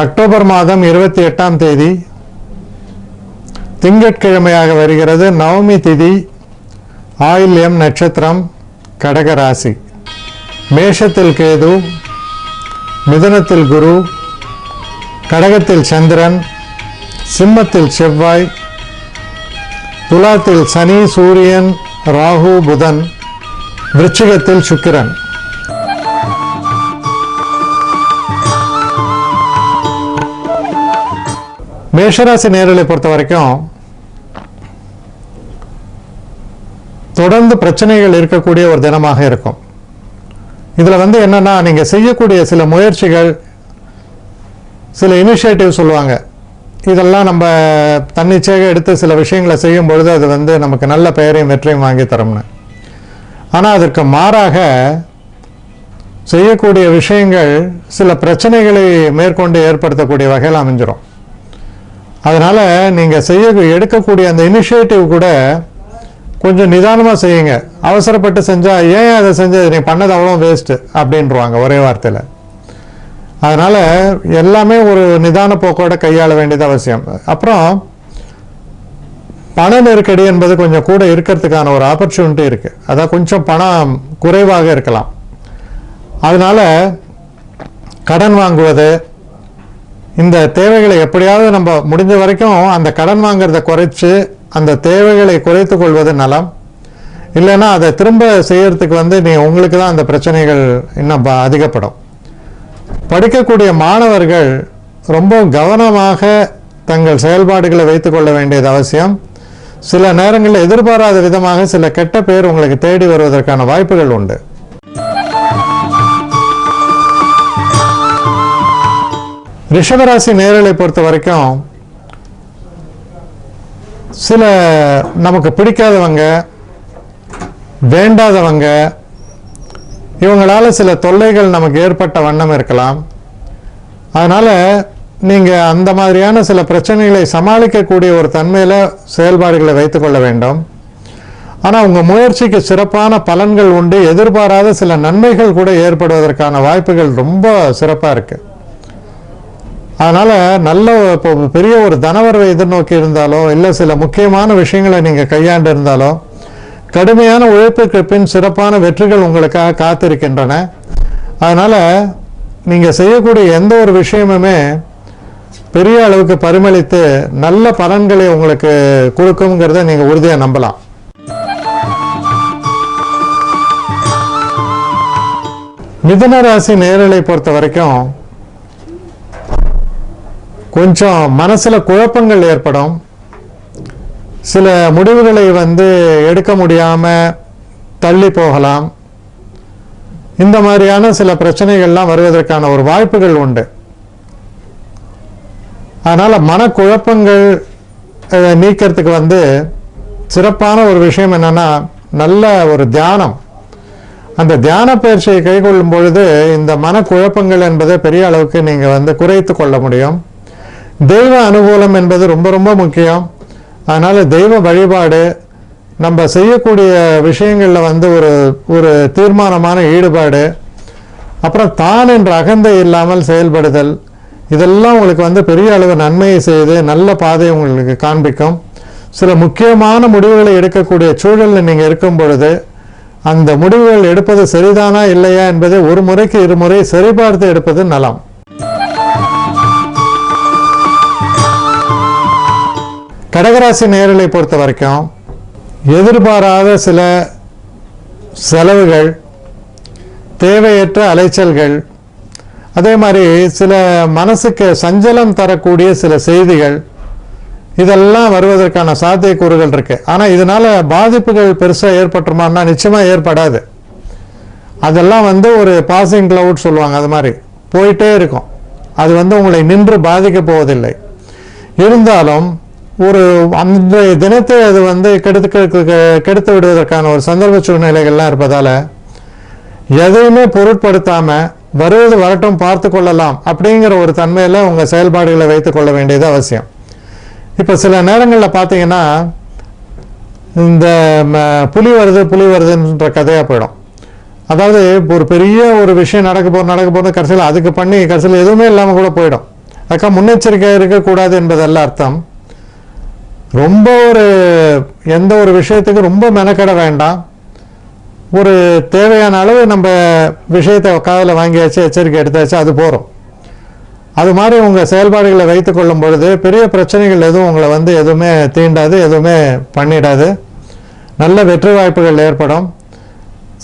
October மாதம் 28ஆம் தேதி திங்கட்கிழமையாக வருகிறது. நவமி திதி, ஆயில்யம் நட்சத்திரம், கடக ராசி. மேஷத்தில் கேது, மிதுனத்தில் குரு, கடகத்தில் சந்திரன், சிம்மத்தில் செவ்வாய், துலாத்தில் சனி, சூரியன், ராகு, புதன், விருச்சிகத்தில் சுக்கிரன். மேஷராசி நேயர்களை பொறுத்த வரைக்கும் தொடர்ந்து பிரச்சனைகள் இருக்கக்கூடிய ஒரு தினமாக இருக்கும். இதில் என்னன்னா, நீங்கள் செய்யக்கூடிய சில முயற்சிகள், சில இனிஷியேட்டிவ் சொல்லுவாங்க, இதெல்லாம் நம்ம தன்னிச்சையாக எடுத்து சில விஷயங்களை செய்யும் பொழுது அது நமக்கு நல்ல பெயரையும் வெற்றியும் வாங்கி தரும்னு. ஆனால் அதற்கு மாறாக செய்யக்கூடிய விஷயங்கள் சில பிரச்சனைகளை மேற்கொண்டு ஏற்படுத்தக்கூடிய வகையில் அமைஞ்சிடும். அதனால் நீங்கள் எடுக்கக்கூடிய அந்த இனிஷியேட்டிவ் கூட கொஞ்சம் நிதானமாக செய்யுங்க. அவசரப்பட்டு செஞ்சால் ஏன் அதை செஞ்சது, நீ பண்ணது அவ்வளோ வேஸ்ட்டு அப்படின்றாங்க ஒரே வார்த்தையில். அதனால் எல்லாமே ஒரு நிதான போக்கோட கையாள வேண்டியது அவசியம். அப்புறம் பண நெருக்கடி என்பது கொஞ்சம் கூட இருக்கிறதுக்கான ஒரு ஆப்பர்ச்சுனிட்டி இருக்குது. அதான் கொஞ்சம் பணம் குறைவாக இருக்கலாம். அதனால் கடன் வாங்குவது, இந்த தேவைகளை எப்படியாவது நம்ம முடிஞ்ச வரைக்கும் அந்த கடன் வாங்கிறத குறைச்சி அந்த தேவைகளை குறைத்து கொள்வது நலம். இல்லைன்னா அதை திரும்ப செய்யறதுக்கு உங்களுக்கு தான் அந்த பிரச்சனைகள் இன்னும் அதிகப்படும். படிக்கக்கூடிய மாணவர்கள் ரொம்ப கவனமாக தங்கள் செயல்பாடுகளை வைத்துக்கொள்ள வேண்டியது அவசியம். சில நேரங்களில் எதிர்பாராத விதமாக சில கெட்ட பேர் உங்களுக்கு தேடி வருவதற்கான வாய்ப்புகள் உண்டு. ரிஷபராசி நேயர்களை பொறுத்த வரைக்கும் சில நமக்கு பிடிக்காதவங்க, வேண்டாதவங்க, இவங்களால சில தொல்லைகள் நமக்கு ஏற்பட்ட வண்ணம் இருக்கலாம். அதனால் நீங்கள் அந்த மாதிரியான சில பிரச்சனைகளை சமாளிக்கக்கூடிய ஒரு தன்மையில் செயல்பாடுகளை வைத்துக்கொள்ள வேண்டும். ஆனால் உங்கள் முயற்சிக்கு சிறப்பான பலன்கள் உண்டு. எதிர்பாராத சில நன்மைகள் கூட ஏற்படுவதற்கான வாய்ப்புகள் ரொம்ப சிறப்பாக இருக்குது. அதனால் நல்ல இப்போ பெரிய ஒரு தனவரவை எதிர்நோக்கி இருந்தாலோ, இல்லை சில முக்கியமான விஷயங்களை நீங்கள் கையாண்டு இருந்தாலோ, கடுமையான உழைப்புக்கு பின் சிறப்பான வெற்றிகள் உங்களுக்காக காத்திருக்கின்றன. அதனால் நீங்கள் செய்யக்கூடிய எந்த ஒரு விஷயமுமே பெரிய அளவுக்கு பரிமளித்து நல்ல பலன்களை உங்களுக்கு கொடுக்குங்கிறத நீங்கள் உறுதியாக நம்பலாம். மிதுன ராசி நேயர்களை பொறுத்த வரைக்கும் கொஞ்சம் மனசில் குழப்பங்கள் ஏற்படும். சில முடிவுகளை எடுக்க முடியாமல் தள்ளி போகலாம். இந்த மாதிரியான சில பிரச்சனைகள்லாம் வருவதற்கான ஒரு வாய்ப்புகள் உண்டு. அதனால் மனக்குழப்பங்கள் நீக்கிறதுக்கு சிறப்பான ஒரு விஷயம் என்னன்னா, நல்ல ஒரு தியானம். அந்த தியான பயிற்சியை கைக்கொள்ளும் பொழுது இந்த மனக்குழப்பங்கள் என்பதை பெரிய அளவுக்கு நீங்கள் குறைத்து கொள்ள முடியும். தெய்வ அனுகூலம் என்பது ரொம்ப ரொம்ப முக்கியம். அதனால் தெய்வ வழிபாடு, நம்ம செய்யக்கூடிய விஷயங்களில் ஒரு தீர்மானமான ஈடுபாடு, அப்புறம் தான் என்ற அகந்தை இல்லாமல் செயல்படுதல், இதெல்லாம் உங்களுக்கு பெரிய அளவு நன்மையை செய்து நல்ல பாதையை உங்களுக்கு காண்பிக்கும். சில முக்கியமான முடிவுகளை எடுக்கக்கூடிய சூழலில் நீங்கள் இருக்கும் பொழுது அந்த முடிவுகள் எடுப்பது சரிதானா இல்லையா என்பதை ஒரு முறைக்கு இருமுறை சரிபார்த்து எடுப்பது நலம். கடகராசி நேயர்களை பொறுத்த வரைக்கும் எதிர்பாராத சில செலவுகள், தேவையற்ற அலைச்சல்கள், அதே மாதிரி சில மனசுக்கு சஞ்சலம் தரக்கூடிய சில செய்திகள், இதெல்லாம் வருவதற்கான சாத்தியக்கூறுகள் இருக்கு. ஆனால் இதனால பாதிப்புகள் பெருசாக ஏற்பட்டுருமான்னா நிச்சயமாக ஏற்படாது. அதெல்லாம் ஒரு பாசிங் கிளவுட் சொல்லுவாங்க, அது மாதிரி போயிட்டே இருக்கும். அது உங்களை நின்று பாதிக்க போவதில்லை. இருந்தாலும் ஒரு அந்த தினத்தை அது கெடுத்து விடுவதற்கான ஒரு சந்தர்ப்ப சூழ்நிலைகள்லாம் இருப்பதால் எதையுமே பொருட்படுத்தாமல் வருவது வரட்டும் பார்த்து கொள்ளலாம் அப்படிங்கிற ஒரு தன்மையில் உங்கள் செயல்பாடுகளை வைத்துக் கொள்ள வேண்டியது அவசியம். இப்போ சில நேரங்களில் பார்த்தீங்கன்னா இந்த புலி வருதுன்ற கதையாக போயிடும். அதாவது ஒரு பெரிய ஒரு விஷயம் நடக்க போகிறது கடைசியில் அதுக்கு பண்ணி கடைசியில் எதுவுமே இல்லாமல் கூட போயிடும். அதுக்காக முன்னெச்சரிக்கையாக இருக்கக்கூடாது என்பதல்ல அர்த்தம். ரொம்ப எந்த ஒரு விஷயத்துக்கு ரொம்ப மெனக்கட வேண்டாம். ஒரு தேவையான அளவு நம்ம விஷயத்தை காதில் வாங்கியாச்சு, எச்சரிக்கை எடுத்தாச்சு, அது போகிறோம். அது மாதிரி உங்கள் செயல்பாடுகளை வைத்து கொள்ளும் பொழுது பெரிய பிரச்சனைகள் எதுவும் உங்களை எதுவுமே தீண்டாது, எதுவுமே பண்ணிடாது. நல்ல வெற்றி வாய்ப்புகள் ஏற்படும்.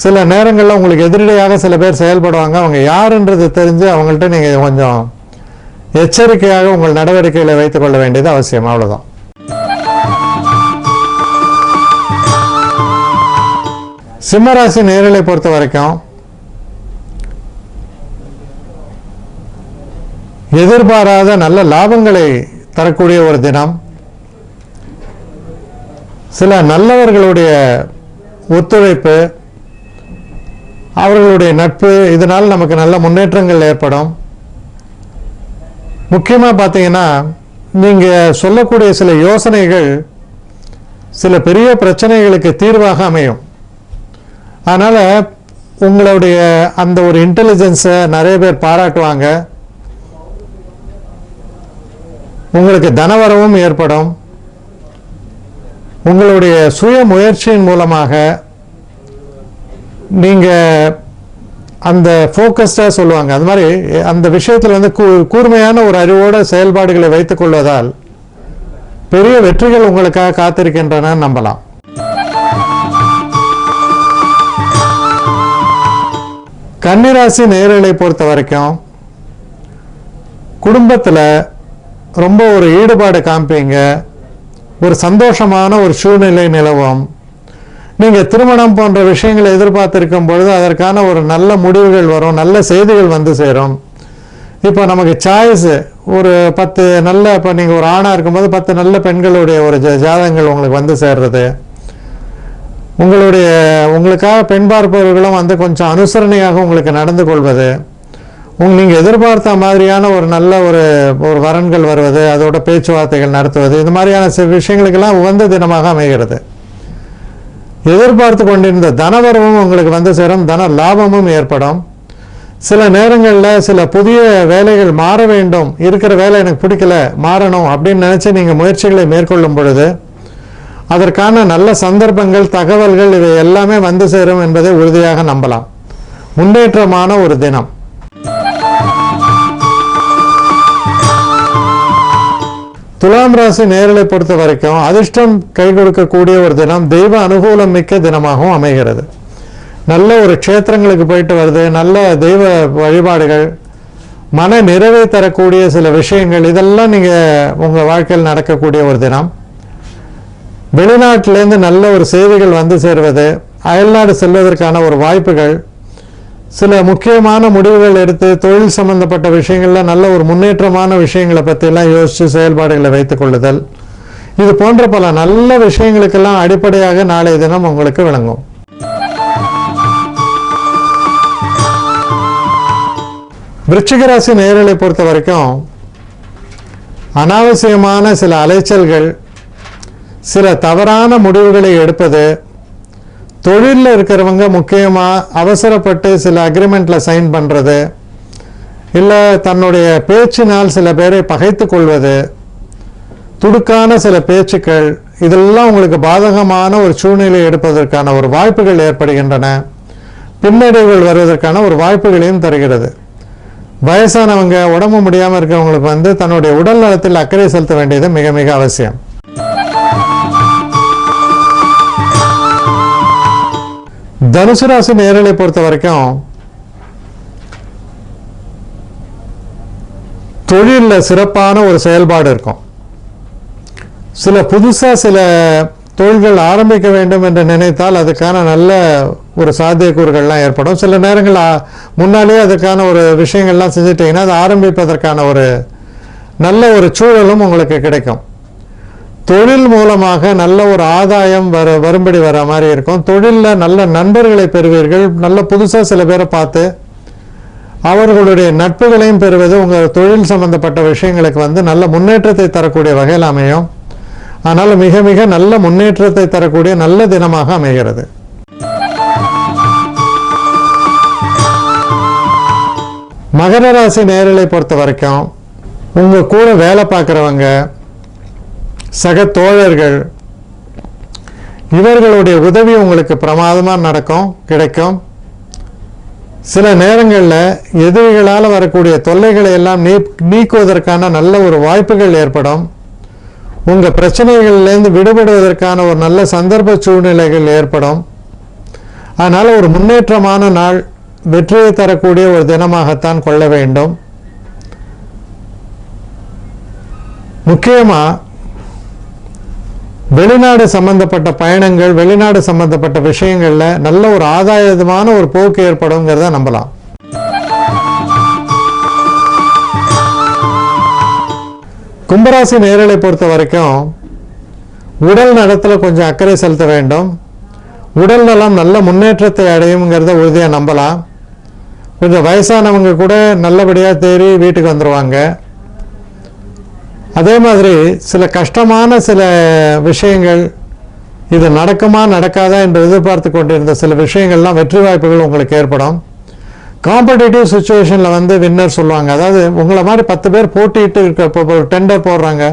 சில நேரங்களில் உங்களுக்கு எதிரடியாக சில பேர் செயல்படுவாங்க. அவங்க யாருன்றது தெரிஞ்சு அவங்கள்ட்ட நீங்கள் கொஞ்சம் எச்சரிக்கையாக உங்கள் நடவடிக்கைகளை வைத்துக் கொள்ள வேண்டியது அவசியம். அவ்வளோதான். சிம்மராசி நேயர்களை பொறுத்த வரைக்கும் எதிர்பாராத நல்ல லாபங்களை தரக்கூடிய ஒரு தினம். சில நல்லவர்களுடைய ஒத்துழைப்பு, அவர்களுடைய நட்பு, இதனால் நமக்கு நல்ல முன்னேற்றங்கள் ஏற்படும். முக்கியமாக பார்த்தீங்கன்னா நீங்கள் சொல்லக்கூடிய சில யோசனைகள் சில பெரிய பிரச்சனைகளுக்கு தீர்வாக அமையும். அதனால் உங்களுடைய அந்த ஒரு இன்டெலிஜென்ஸை நிறைய பேர் பாராட்டுவாங்க. உங்களுக்கு தனவரவும் ஏற்படும். உங்களுடைய சுய முயற்சியின் மூலமாக நீங்கள் அந்த ஃபோக்கஸ்டாக சொல்லுவாங்க, அது மாதிரி அந்த விஷயத்தில் கூர்மையான ஒரு அறிவோட செயல்பாடுகளை வைத்துக் கொள்வதால் பெரிய வெற்றிகள் உங்களுக்காக காத்திருக்கின்றன நம்பலாம். கன்னிராசி நேயர்களை பொறுத்த வரைக்கும் குடும்பத்தில் ரொம்ப ஒரு ஈடுபாடு காமிப்பீங்க. ஒரு சந்தோஷமான ஒரு சூழ்நிலை நிலவும். நீங்கள் திருமணம் போன்ற விஷயங்களை எதிர்பார்த்திருக்கும் பொழுது அதற்கான ஒரு நல்ல முடிவுகள் வரும், நல்ல செய்திகள் சேரும். இப்போ நமக்கு சாய்ஸ் ஒரு 10 நல்ல, இப்போ நீங்கள் ஒரு ஆணாக இருக்கும்போது 10 நல்ல பெண்களுடைய ஒரு ஜாதகங்கள் உங்களுக்கு சேர்றது. உங்களுக்காக பெண் பார்ப்பவர்களும் கொஞ்சம் அனுசரணையாக உங்களுக்கு நடந்து கொள்வது, நீங்கள் எதிர்பார்த்த மாதிரியான ஒரு நல்ல ஒரு வரன்கள் வருவது, அதோட பேச்சுவார்த்தைகள் நடத்துவது, இது மாதிரியான சில விஷயங்களுக்கெல்லாம் உகந்த தினமாக அமைகிறது. எதிர்பார்த்து கொண்டிருந்த தனவரவும் உங்களுக்கு சேரும், தன லாபமும் ஏற்படும். சில நேரங்களில் சில புதிய வேலைகள் மாற வேண்டும், இருக்கிற வேலை எனக்கு பிடிக்கல, மாறணும் அப்படின்னு நினச்சி நீங்கள் முயற்சிகளை மேற்கொள்ளும் பொழுது அதற்கான நல்ல சந்தர்ப்பங்கள், தகவல்கள் இவை எல்லாமே சேரும் என்பதை உறுதியாக நம்பலாம். முன்னேற்றமான ஒரு தினம். துலாம் ராசி நேயர்களை பொறுத்த வரைக்கும் அதிர்ஷ்டம் கை கொடுக்கக்கூடிய ஒரு தினம், தெய்வ அனுகூலம் மிக்க தினமாகவும் அமைகிறது. நல்ல ஒரு க்ஷேத்திரங்களுக்கு போயிட்டு வருது, நல்ல தெய்வ வழிபாடுகள், மன நிறைவை தரக்கூடிய சில விஷயங்கள், இதெல்லாம் நீங்கள் உங்கள் வாழ்க்கையில் நடக்கக்கூடிய ஒரு தினம். வெளிநாட்டிலேருந்து நல்ல ஒரு செய்திகள் சேருவது, அயல்நாடு செல்வதற்கான ஒரு வாய்ப்புகள், சில முக்கியமான முடிவுகள் எடுத்து தொழில் சம்பந்தப்பட்ட விஷயங்களில் நல்ல ஒரு முன்னேற்றமான விஷயங்களை பற்றியெல்லாம் யோசித்து செயல்பாடுகளை வைத்துக் கொள்ளுதல், இது போன்ற பல நல்ல விஷயங்களுக்கெல்லாம் அடிப்படையாக நாளைய தினம் உங்களுக்கு விளங்கும். விருச்சிக ராசி நேயர்களை பொறுத்த வரைக்கும் அனாவசியமான சில அலைச்சல்கள், சில தவறான முடிவுகளை எடுப்பது, தொழிலில் இருக்கிறவங்க முக்கியமாக அவசரப்பட்டு சில அக்ரிமெண்ட்டில் சைன் பண்ணுறது, இல்லை தன்னுடைய பேச்சினால் சில பேரை பகைத்து கொள்வது, துடுக்கான சில பேச்சுக்கள், இதெல்லாம் உங்களுக்கு பாதகமான ஒரு சூழ்நிலை எடுப்பதற்கான ஒரு வாய்ப்புகள் ஏற்படுகின்றன. பின்னடைவுகள் வருவதற்கான ஒரு வாய்ப்புகளையும் தருகிறது. வயசானவங்க, உடம்பு முடியாமல் இருக்கிறவங்களுக்கு தன்னுடைய உடல் நலத்தில் அக்கறை செலுத்த வேண்டியது மிக மிக அவசியம். தனுசு ராசி நேயர்களை பொறுத்த வரைக்கும் தொழிலில் சிறப்பான ஒரு செயல்பாடு இருக்கும். சில புதுசாக சில தொழில்கள் ஆரம்பிக்க வேண்டும் என்று நினைத்தால் அதுக்கான நல்ல ஒரு சாத்தியக்கூறுகள்லாம் ஏற்படும். சில நேரங்கள் முன்னாலே அதுக்கான ஒரு விஷயங்கள்லாம் செஞ்சுட்டிங்கன்னா அது ஆரம்பிப்பதற்கான ஒரு நல்ல ஒரு சூழலும் உங்களுக்கு கிடைக்கும். தொழில் மூலமாக நல்ல ஒரு ஆதாயம் வரும்படி வர மாதிரி இருக்கும். தொழிலில் நல்ல நண்பர்களை பெறுவீர்கள். நல்ல புதுசாக சில பேரை பார்த்து அவர்களுடைய நட்புகளையும் பெறுவது உங்கள் தொழில் சம்பந்தப்பட்ட விஷயங்களுக்கு நல்ல முன்னேற்றத்தை தரக்கூடிய வகையில் அமையும். அதனால் மிக மிக நல்ல முன்னேற்றத்தை தரக்கூடிய நல்ல தினமாக அமைகிறது. மகர ராசி நேயர்களை பொறுத்த வரைக்கும் உங்கள் கூட வேலை பார்க்குறவங்க, சக தோழர்கள், இவர்களுடைய உதவி உங்களுக்கு பிரமாதமாக கிடைக்கும். சில நேரங்களில் எதிரிகளால் வரக்கூடிய தொல்லைகளை எல்லாம் நீக்குவதற்கான நல்ல ஒரு வாய்ப்புகள் ஏற்படும். உங்கள் பிரச்சனைகளிலிருந்து விடுபடுவதற்கான ஒரு நல்ல சந்தர்ப்ப சூழ்நிலைகள் ஏற்படும். அதனால் ஒரு முன்னேற்றமான நாள், வெற்றியை தரக்கூடிய ஒரு தினமாகத்தான் கொள்ள வேண்டும். முக்கியமாக வெளிநாடு சம்பந்தப்பட்ட பயணங்கள், வெளிநாடு சம்பந்தப்பட்ட விஷயங்களில் நல்ல ஒரு ஆதாயமான ஒரு போக்கு ஏற்படுங்கிறத நம்பலாம். கும்பராசி நேயர்களை பொறுத்த வரைக்கும் உடல் நலத்தில் கொஞ்சம் அக்கறை செலுத்த வேண்டும். உடல் நலம் நல்ல முன்னேற்றத்தை அடையுங்கிறத உறுதியாக நம்பலாம். கொஞ்சம் வயசானவங்க கூட நல்லபடியாக தேறி வீட்டுக்கு வந்துடுவாங்க. அதே மாதிரி சில கஷ்டமான சில விஷயங்கள், இது நடக்குமா நடக்காதா என்று எதிர்பார்த்து கொண்டிருந்த சில விஷயங்கள்லாம் வெற்றி வாய்ப்புகள் உங்களுக்கு ஏற்படும். காம்படிட்டிவ் சுச்சுவேஷனில் வின்னர் சொல்லுவாங்க. அதாவது உங்களை மாதிரி 10 பேர் போட்டிட்டு இருக்க ஒரு டெண்டர் போடுறாங்க.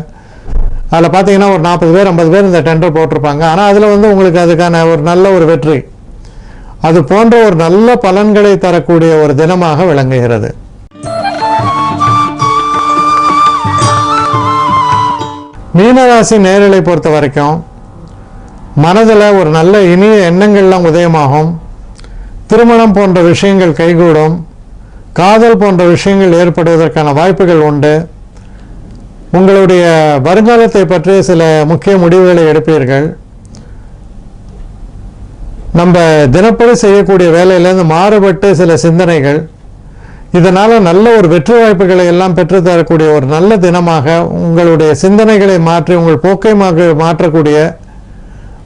அதில் பார்த்தீங்கன்னா ஒரு 40 பேர் 50 பேர் இந்த டெண்டர் போட்டிருப்பாங்க. ஆனால் அதில் உங்களுக்கு அதுக்கான ஒரு நல்ல ஒரு வெற்றி, அது போன்ற ஒரு நல்ல பலன்களை தரக்கூடிய ஒரு தினமாக விளங்குகிறது. மீனராசி நேயர்களை பொறுத்த வரைக்கும் மனதில் ஒரு நல்ல இனிய எண்ணங்கள்லாம் உதயமாகும். திருமணம் போன்ற விஷயங்கள் கைகூடும். காதல் போன்ற விஷயங்கள் ஏற்படுவதற்கான வாய்ப்புகள் உண்டு. உங்களுடைய வருங்காலத்தை பற்றி சில முக்கிய முடிவுகளை எடுப்பீர்கள். நம்ம தினப்படி செய்யக்கூடிய வேலையிலேருந்து மாறுபட்டு சில சிந்தனைகள், இதனால் நல்ல ஒரு வெற்றி வாய்ப்புகளை எல்லாம் பெற்றுத்தரக்கூடிய ஒரு நல்ல தினமாக, உங்களுடைய சிந்தனைகளை மாற்றி உங்கள் போக்கை மாற்றக்கூடிய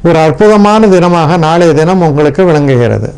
ஒரு அற்புதமான தினமாக நாளைய தினம் உங்களுக்கு விளங்குகிறது.